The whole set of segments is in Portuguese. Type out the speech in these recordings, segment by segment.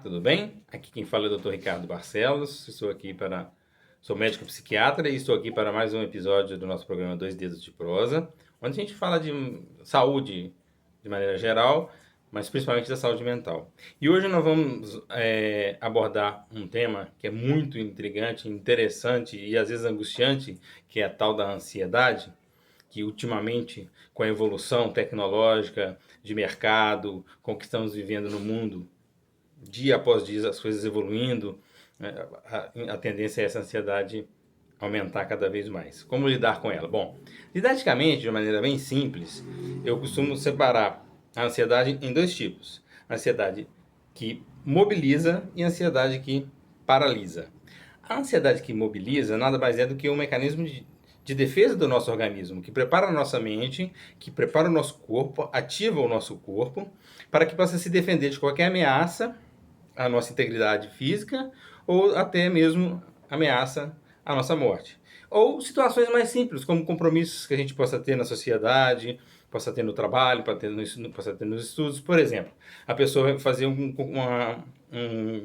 Tudo bem? Aqui quem fala é o Dr. Ricardo Barcelos, sou médico psiquiatra e estou aqui para mais um episódio do nosso programa Dois Dedos de Prosa, onde a gente fala de saúde de maneira geral, mas principalmente da saúde mental. E hoje nós vamos abordar um tema que é muito intrigante, interessante e às vezes angustiante, que é a tal da ansiedade, que ultimamente, com a evolução tecnológica de mercado, com o que estamos vivendo no mundo, dia após dia, as coisas evoluindo, a tendência é essa ansiedade aumentar cada vez mais. Como lidar com ela? Bom, didaticamente, de maneira bem simples, eu costumo separar a ansiedade em dois tipos. A ansiedade que mobiliza e a ansiedade que paralisa. A ansiedade que mobiliza nada mais é do que um mecanismo de defesa do nosso organismo, que prepara a nossa mente, que prepara o nosso corpo, ativa o nosso corpo, para que possa se defender de qualquer ameaça à nossa integridade física ou até mesmo ameaça à nossa morte. Ou situações mais simples, como compromissos que a gente possa ter na sociedade, possa ter no trabalho, possa ter nos estudos. Por exemplo, a pessoa vai fazer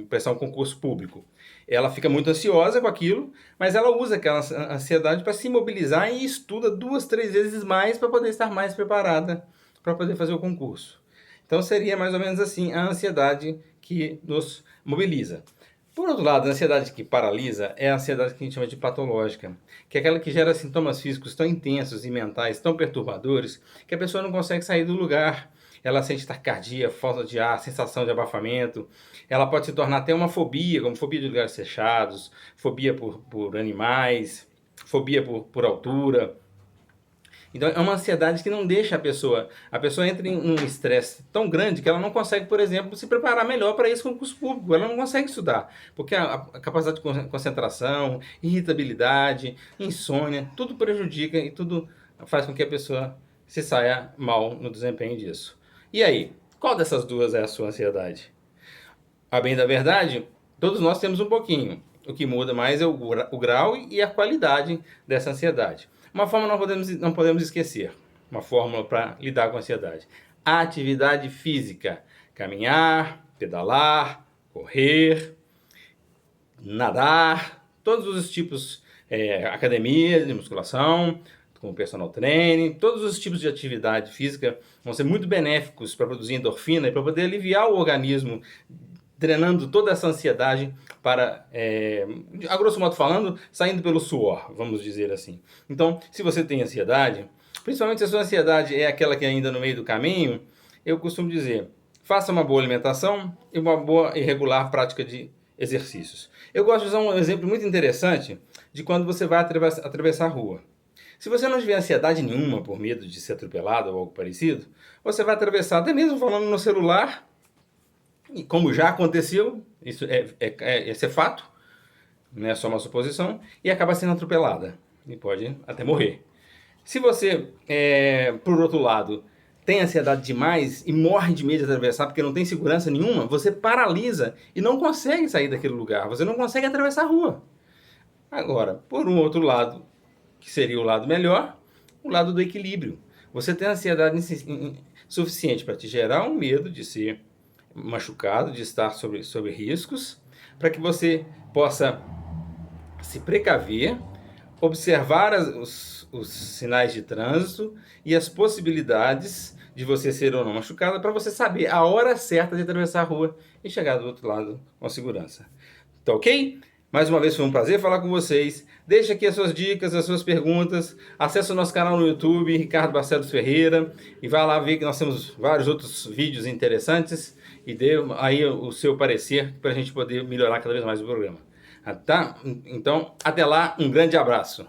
prestar um concurso público. Ela fica muito ansiosa com aquilo, mas ela usa aquela ansiedade para se mobilizar e estuda 2, 3 vezes mais para poder estar mais preparada para poder fazer o concurso. Então seria mais ou menos assim a ansiedade que nos mobiliza. Por outro lado, a ansiedade que paralisa é a ansiedade que a gente chama de patológica, que é aquela que gera sintomas físicos tão intensos e mentais, tão perturbadores, que a pessoa não consegue sair do lugar. Ela sente taquicardia, falta de ar, sensação de abafamento. Ela pode se tornar até uma fobia, como fobia de lugares fechados, fobia por animais, fobia por altura. Então é uma ansiedade que não deixa a pessoa entra em um estresse tão grande que ela não consegue, por exemplo, se preparar melhor para esse concurso público, ela não consegue estudar, porque a capacidade de concentração, irritabilidade, insônia, tudo prejudica e tudo faz com que a pessoa se saia mal no desempenho disso. E aí, qual dessas duas é a sua ansiedade? A bem da verdade, todos nós temos um pouquinho. O que muda mais é o grau e a qualidade dessa ansiedade. Uma forma não podemos esquecer, uma fórmula para lidar com a ansiedade. A atividade física, caminhar, pedalar, correr, nadar, todos os tipos, academia de musculação, com personal training, todos os tipos de atividade física vão ser muito benéficos para produzir endorfina e para poder aliviar o organismo, drenando toda essa ansiedade para, a grosso modo falando, saindo pelo suor, vamos dizer assim. Então, se você tem ansiedade, principalmente se a sua ansiedade é aquela que é ainda no meio do caminho, eu costumo dizer, faça uma boa alimentação e uma boa e regular prática de exercícios. Eu gosto de usar um exemplo muito interessante de quando você vai atravessar a rua. Se você não tiver ansiedade nenhuma por medo de ser atropelado ou algo parecido, você vai atravessar, até mesmo falando no celular, e como já aconteceu, isso é fato, não é só uma suposição, e acaba sendo atropelada, e pode até morrer. Se você, por outro lado, tem ansiedade demais e morre de medo de atravessar porque não tem segurança nenhuma, você paralisa e não consegue sair daquele lugar, você não consegue atravessar a rua. Agora, por um outro lado, que seria o lado melhor, o lado do equilíbrio. Você tem ansiedade suficiente para te gerar um medo de ser machucado, de estar sobre riscos, para que você possa se precaver, observar os sinais de trânsito e as possibilidades de você ser ou não machucado, para você saber a hora certa de atravessar a rua e chegar do outro lado com segurança. Tá ok? Mais uma vez foi um prazer falar com vocês. Deixe aqui as suas dicas, as suas perguntas. Acesse o nosso canal no YouTube, Ricardo Barcelos Ferreira, e vá lá ver que nós temos vários outros vídeos interessantes e dê aí o seu parecer para a gente poder melhorar cada vez mais o programa. Tá? Então, até lá, um grande abraço.